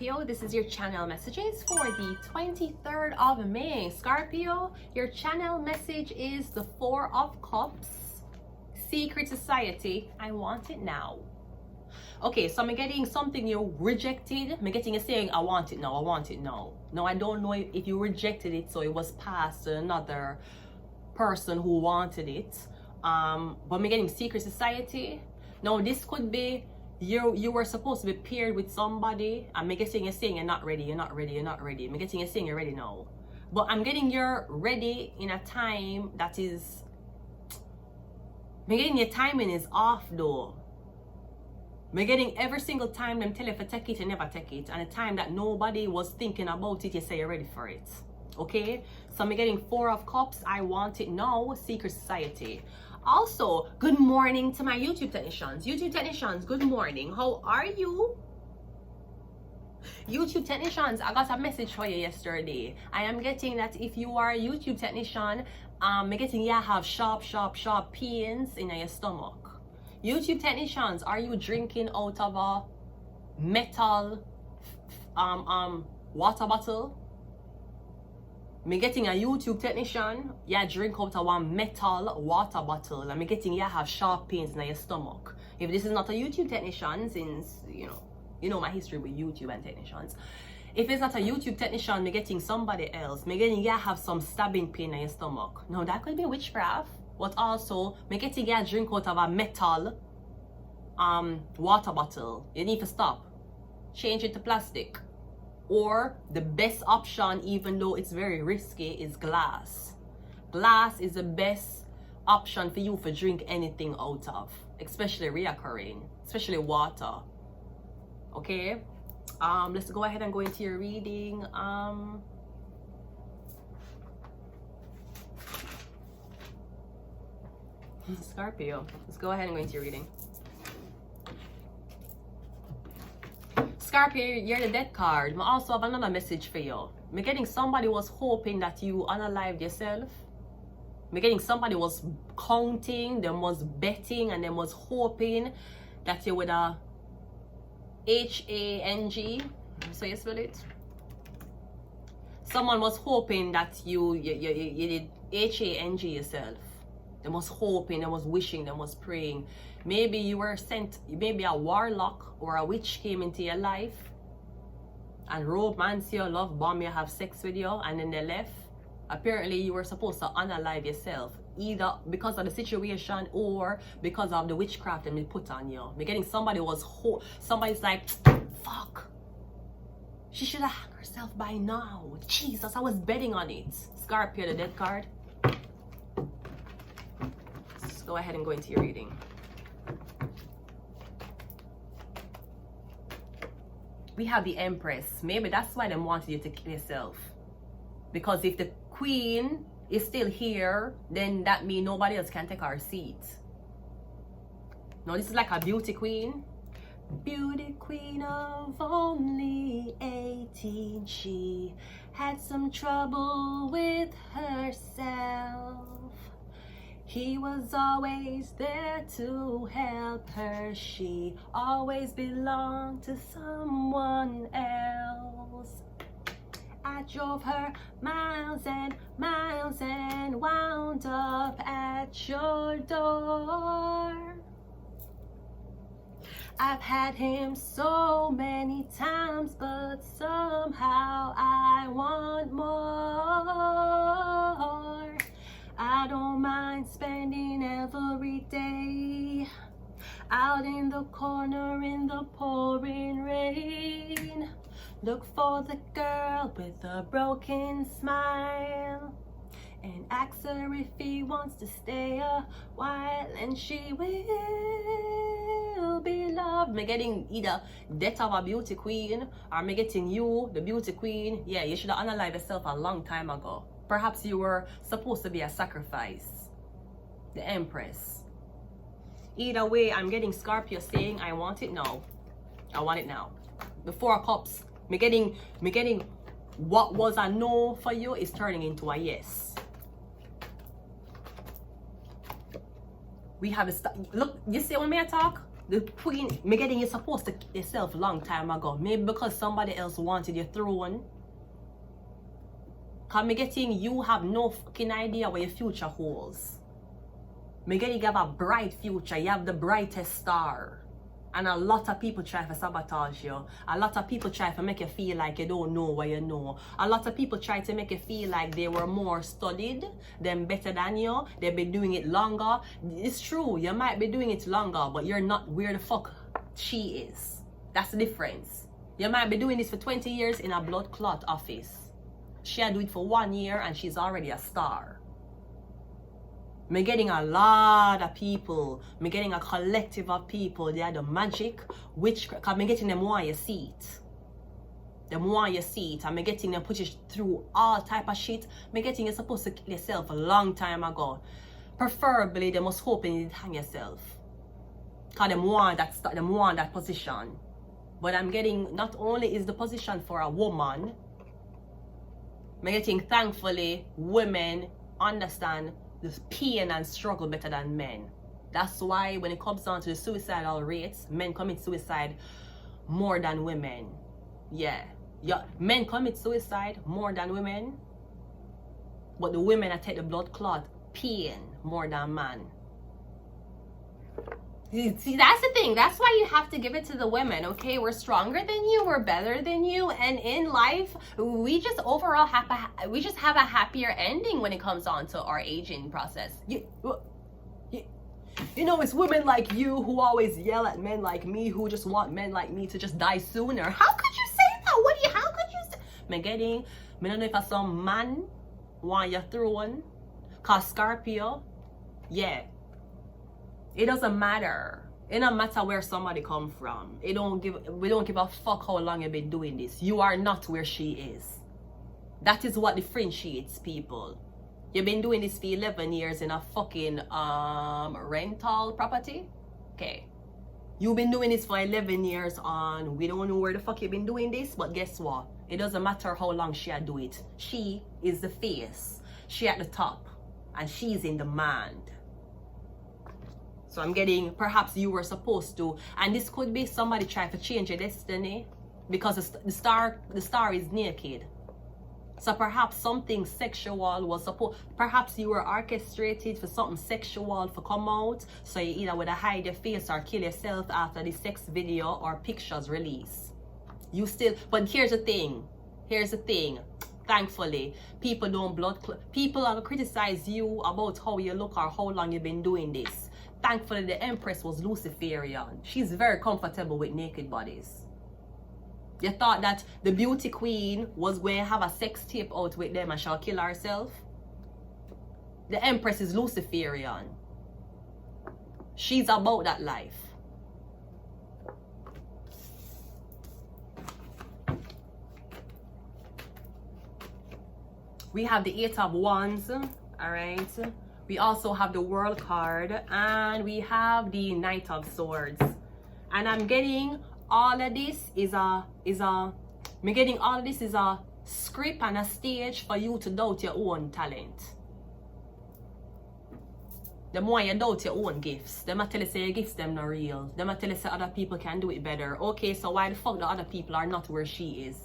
Scorpio, this is your channel messages for the 23rd of May. Scorpio, your channel message is the Four of Cups, Secret Society. I want it now. Okay, so I'm getting something you rejected. I'm getting a saying, I want it now, I want it now. Now, I don't know if you rejected it, so it was passed to another person who wanted it. But I'm getting Secret Society. Now, this could be you were supposed to be paired with somebody, and I'm getting a saying you're not ready, you're not ready, you're not ready. I'm getting a saying you're ready now. But I'm getting you're ready in a time that is, I'm getting your timing is off though. I'm getting every single time them tell you to take it, you never take it. And the time that nobody was thinking about it, you say you're ready for it. Okay? So I'm getting Four of Cups, I want it now, Secret Society. Also, good morning to my YouTube technicians. YouTube technicians, good morning. How are you? YouTube technicians, I got a message for you yesterday. I am getting that if you are a YouTube technician, I'm getting you have sharp pains in your stomach. YouTube technicians, are you drinking out of a metal water bottle? Me getting a YouTube technician, yeah, drink out of one metal water bottle, and me getting you have sharp pains in your stomach. If this is not a YouTube technician, since you know my history with YouTube and technicians. If it's not a YouTube technician, me getting somebody else. Me getting you have some stabbing pain in your stomach. Now that could be witchcraft, but also me getting you drink out of a metal water bottle. You need to stop. Change it to plastic. Or the best option, even though it's very risky, is glass. Glass is the best option for you to drink anything out of, especially reoccurring, especially water. Okay, let's go ahead and go into your reading. Scorpio, let's go ahead and go into your reading. Scorpio, you're the Death card. I also have another message for you. I'm getting somebody was hoping that you unalived yourself. I'm getting somebody was counting, them was betting, and them was hoping that you would H-A-N-G. So you spell it? Someone was hoping that you did H-A-N-G yourself. They was hoping, they was wishing, they was praying. Maybe you were sent, maybe a warlock or a witch came into your life and romance you, love bomb you, have sex with you, and then they left. Apparently you were supposed to unalive yourself, either because of the situation or because of the witchcraft that they put on you. We're getting somebody was somebody's like, fuck, she should have hung herself by now. Jesus, I was betting on it. Scorpio, the Death card. Let's go ahead and go into your reading. We have the Empress. Maybe that's why they wanted you to kill yourself. Because if the Queen is still here, then that means nobody else can take our seat. Now this is like a beauty queen. Beauty queen of only 18. She had some trouble with herself. He was always there to help her. She always belonged to someone else. I drove her miles and miles and wound up at your door. I've had him so many times, but somehow I want more. I don't mind spending every day out in the corner in the pouring rain. Look for the girl with a broken smile and ask her if he wants to stay a while, and she will be loved. I'm getting either death of a beauty queen, or I'm getting you, the beauty queen. Yeah, you should have unalived yourself a long time ago. Perhaps you were supposed to be a sacrifice. The Empress. Either way, I'm getting Scorpio saying, I want it now. I want it now. The Four of Cups. Me getting what was a no for you is turning into a yes. We have a look, you see when me I talk, The queen, me getting you supposed to kill yourself a long time ago. Maybe because somebody else wanted your throne. Cause me getting you have no fucking idea what your future holds. Me getting you have a bright future. You have the brightest star. And a lot of people try to sabotage you. A lot of people try to make you feel like you don't know what you know. A lot of people try to make you feel like they were more studied, them better than you. They've been doing it longer. It's true, you might be doing it longer, but you're not where the fuck she is. That's the difference. You might be doing this for 20 years in a blood clot office. She'll do it for 1 year and she's already a star. Me getting a lot of people. Me getting a collective of people. They are the magic, witchcraft. Cause me getting them want your seat. Them want your seat. And me getting them push you through all type of shit. Me getting you supposed to kill yourself a long time ago. Preferably, they must hoping you hang yourself. Cause them want that position. But I'm getting, not only is the position for a woman, me getting, thankfully, women understand this pain and struggle better than men. That's why when it comes down to the suicidal rates, men commit suicide more than women. Yeah, men commit suicide more than women, but the women that take the blood clot pain more than man. See, that's the thing. That's why you have to give it to the women, okay? We're stronger than you. We're better than you. And in life, we just overall have a happier ending when it comes on to our aging process. You know, it's women like you who always yell at men like me, who just want men like me to just die sooner. How could you say that? How could you say? Me don't know if some man want your throne. Cause Scorpio, yeah. It doesn't matter. It don't matter where somebody come from. We don't give a fuck how long you've been doing this. You are not where she is. That is what differentiates people. You've been doing this for 11 years in a fucking rental property. Okay. You've been doing this for 11 years on, we don't know where the fuck you've been doing this, but guess what? It doesn't matter how long she do it. She is the face. She at the top. And she's in demand. So I'm getting, perhaps you were supposed to, and this could be somebody trying to change your destiny because the star is naked. So perhaps something sexual was supposed, perhaps you were orchestrated for something sexual to come out. So you either would hide your face or kill yourself after the sex video or pictures release. You still, but here's the thing. Thankfully, people don't people are criticize you about how you look or how long you've been doing this. Thankfully, the Empress was Luciferian. She's very comfortable with naked bodies. You thought that the beauty queen was going to have a sex tape out with them and she'll kill herself? The Empress is Luciferian. She's about that life. We have the 8 of Wands, all right? We also have the World card, and we have the Knight of Swords. And I'm getting all of this is a script and a stage for you to doubt your own talent. The more you doubt your own gifts, them a tell you say your gifts them not real. Them a tell you say other people can do it better. Okay, so why the fuck the other people are not where she is?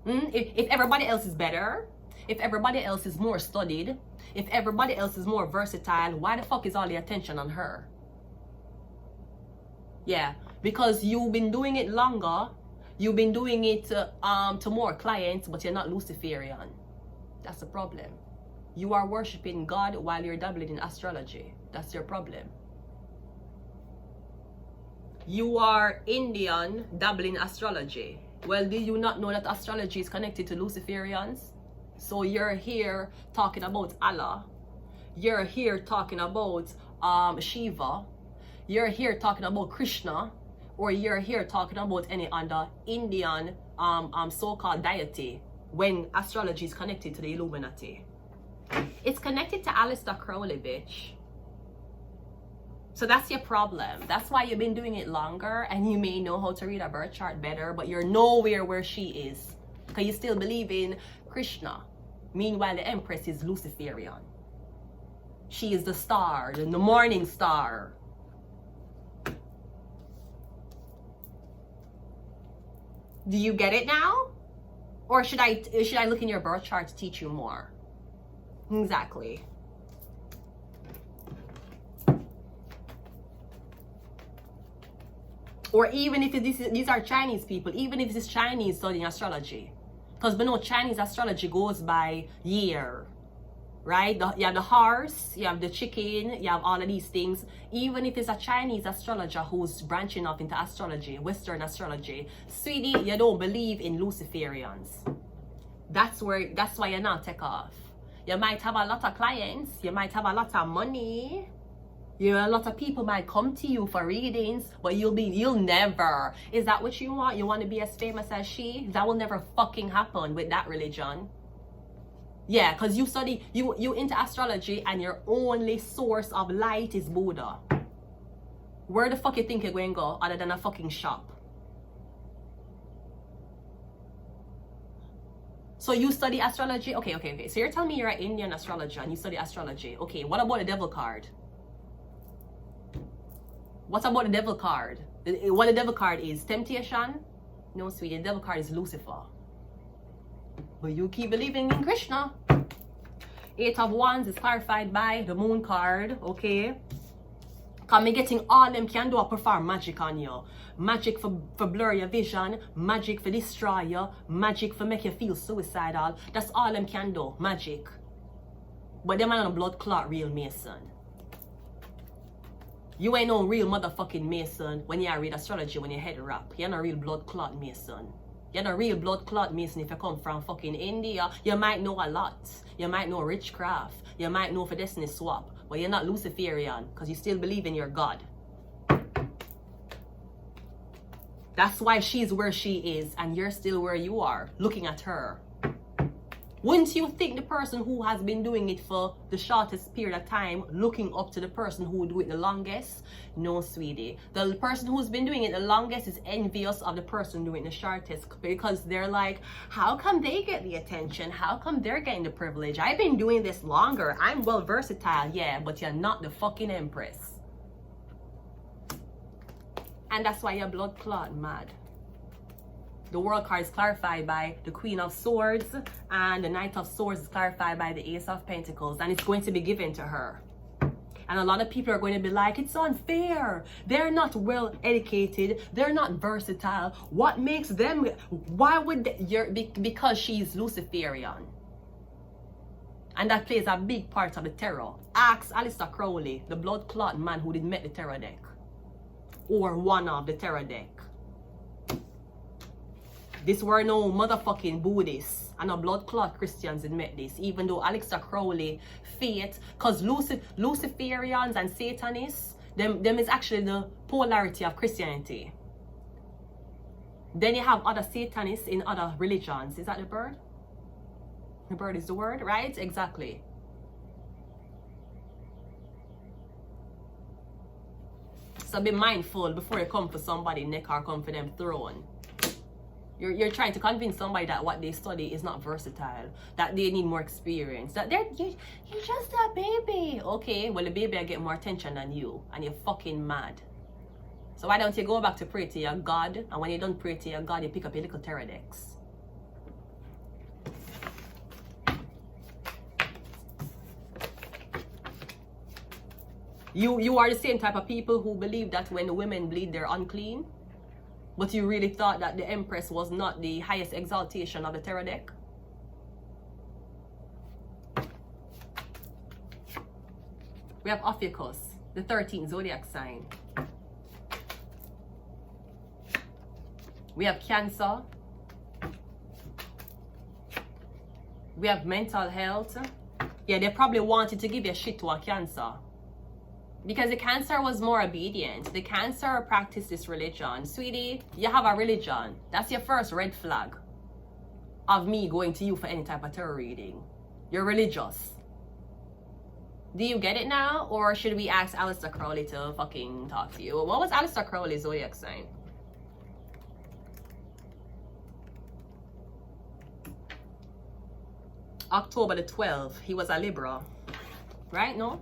If everybody else is better, if everybody else is more studied, if everybody else is more versatile, why the fuck is all the attention on her? Yeah, because you've been doing it longer, you've been doing it to more clients, but you're not Luciferian. That's the problem. You are worshiping God while you're dabbling in astrology. That's your problem. You are Indian dabbling in astrology. Well, do you not know that astrology is connected to Luciferians? So you're here talking about Allah. You're here talking about Shiva. You're here talking about Krishna. Or you're here talking about any other Indian so-called deity when astrology is connected to the Illuminati. It's connected to Aleister Crowley, bitch. So that's your problem. That's why you've been doing it longer, and you may know how to read a birth chart better, but you're nowhere where she is. Because you still believe in Krishna. Meanwhile, the Empress is Luciferian. She is the star, the morning star. Do you get it now? Or should I look in your birth chart to teach you more? Exactly. Or even if these are Chinese people, even if it's Chinese studying astrology. Because we know Chinese astrology goes by year, right? You have the horse, you have the chicken, you have all of these things. Even if it's a Chinese astrologer who's branching off into astrology, Western astrology, sweetie, you don't believe in Luciferians. That's why you're not take off. You might have a lot of clients, you might have a lot of money. A lot of people might come to you for readings, but you'll never. Is that what you want? You want to be as famous as she? That will never fucking happen with that religion. Yeah, because you into astrology and your only source of light is Buddha. Where the fuck you think you're going to go other than a fucking shop? So you study astrology? Okay. So you're telling me you're an Indian astrologer and you study astrology. Okay, what about the devil card? What about the devil card? What the devil card is? Temptation? No, sweetie, the devil card is Lucifer. But you keep believing in Krishna. Eight of Wands is clarified by the moon card, okay? Because me getting all them can do a perform magic on you. Magic for blur your vision, magic for destroy you, magic for make you feel suicidal. That's all them can do, magic. But them are not a blood clot real Mason. You ain't no real motherfucking Mason when you read astrology when you head rap. You're not a real blood clot Mason. You're not a real blood clot Mason if you come from fucking India. You might know a lot. You might know witchcraft. You might know for destiny swap. But you're not Luciferian because you still believe in your God. That's why she's where she is and you're still where you are, looking at her. Wouldn't you think the person who has been doing it for the shortest period of time, looking up to the person who would do it the longest? No, sweetie. The person who's been doing it the longest is envious of the person doing the shortest because they're like, how come they get the attention? How come they're getting the privilege? I've been doing this longer. I'm well versatile. Yeah, but you're not the fucking empress. And that's why you're blood clot mad. The world card is clarified by the Queen of Swords and the Knight of Swords is clarified by the Ace of Pentacles, and it's going to be given to her. And a lot of people are going to be like, it's unfair. They're not well educated. They're not versatile. What makes them, why would they, because she's Luciferian. And that plays a big part of the tarot. Ask Aleister Crowley, the blood clot man who did make the tarot deck. Or one of the tarot deck. This were no motherfucking Buddhists and no blood clot Christians that met this. Even though Aleister Crowley, faith, because Luciferians and Satanists, them is actually the polarity of Christianity. Then you have other Satanists in other religions. Is that the bird? The bird is the word, right? Exactly. So be mindful before you come for somebody's neck or come for them throne. You're trying to convince somebody that what they study is not versatile, that they need more experience, that you're just a baby. Okay, well the baby will get more attention than you, and you're fucking mad. So why don't you go back to pray to your God, and when you don't pray to your God, you pick up your little tarot decks. You are the same type of people who believe that when the women bleed, they're unclean. But you really thought that the Empress was not the highest exaltation of the tarot deck? We have Ophiuchus, the 13th zodiac sign. We have Cancer. We have mental health. Yeah, they probably wanted to give you shit to a Cancer. Because the Cancer was more obedient. The Cancer practiced this religion. Sweetie, you have a religion. That's your first red flag of me going to you for any type of tarot reading. You're religious. Do you get it now? Or should we ask Aleister Crowley to fucking talk to you? What was Aleister Crowley's zodiac sign? October the 12th. He was a Libra. Right? No?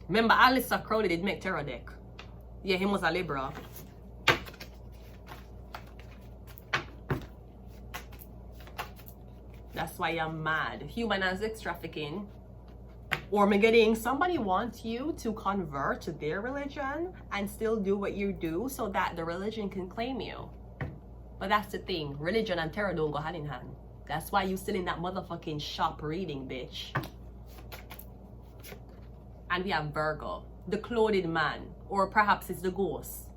Remember, Aleister Crowley did make tarot deck. Yeah, he was a Libra. That's why I'm mad. Human and sex trafficking. Or me getting somebody wants you to convert to their religion and still do what you do so that the religion can claim you. But that's the thing. Religion and terror don't go hand in hand. That's why you still in that motherfucking shop reading, bitch. And we have Virgo, the clothed man, or perhaps it's the ghost.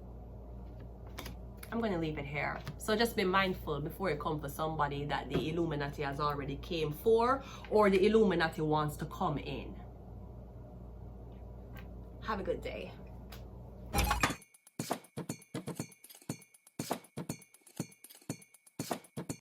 I'm going to leave it here. So just be mindful before you come for somebody that the Illuminati has already came for, or the Illuminati wants to come in. Have a good day.